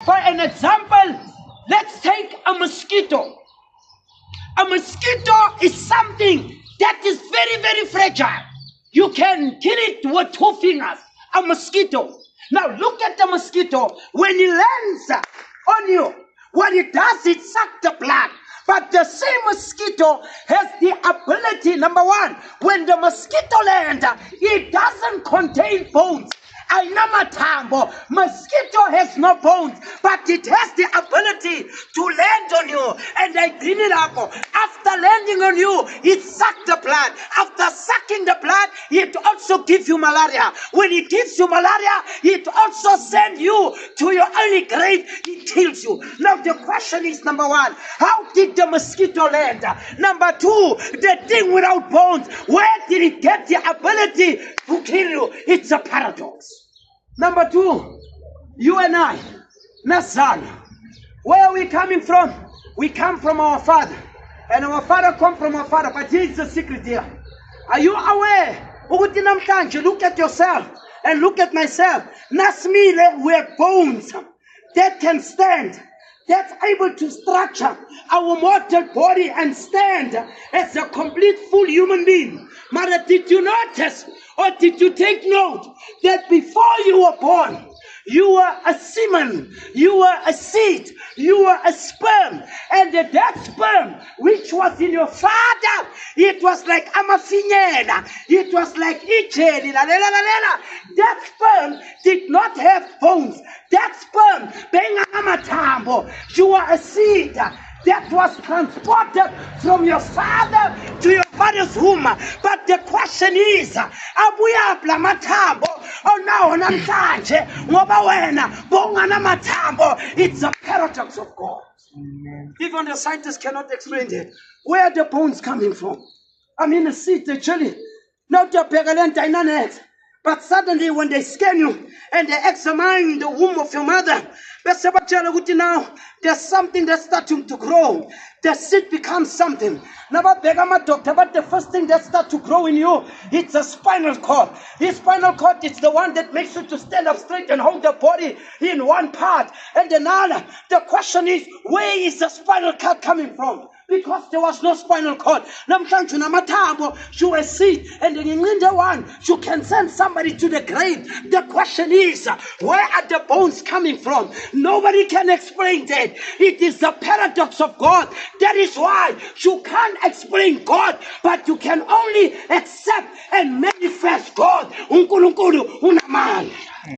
For an example, let's take a mosquito. A mosquito is something that is very, very fragile. You can kill it with 2 fingers. A mosquito. Now look at the mosquito. When it lands on you, what it does, it sucks the blood. But the same mosquito has the ability, number one, when the mosquito lands, it doesn't contain bones. Ayinamathambo. Mosquito has no bones, but it has the ability to land on you. And I bring it up. After landing on you, it sucks the blood. After sucking the blood, it also gives you malaria. When it gives you malaria, it also sends you to your early grave. It kills you. Now the question is, number one, how did the mosquito land? Number two, the thing without bones, where did it get the ability to kill you? It's a paradox. Number two, you and I, Nazan, where are we coming from? We come from our father. And our father come from our father. But here's the secret here. Are you aware? Look at yourself and look at myself. Nasmile, we're bones that can stand, that's able to structure our mortal body and stand as a complete full human being. Mother, did you notice or did you take note that before you were born, you were a semen, you were a seed, you were a sperm, and that sperm which was in your father, it was like amafinyela, it was like icheli, that sperm did not have bones. That sperm, bengamathambo, you were a seed that was transported from your father to your father's womb. But the question is, abuya mathambo onawo namhlanje ngoba wena bongana mathambo? It's a paradox of God. Even the scientists cannot explain it. Where are the bones coming from? I mean, a seed, actually. Not your pegalent. But suddenly when they scan you and they examine the womb of your mother, now there's something that's starting to grow. The seed becomes something. Now, but the first thing that starts to grow in you, it's a spinal cord. This spinal cord is the one that makes you to stand up straight and hold the body in one part. And then the question is, where is the spinal cord coming from? Because there was no spinal cord. Namhlanje namathambo, you a seed, and in the one, you can send somebody to the grave. The question is, where are the bones coming from? Nobody can explain that. It is the paradox of God. That is why you can't explain God, but you can only accept and manifest God. Unkulunkulu unamandla.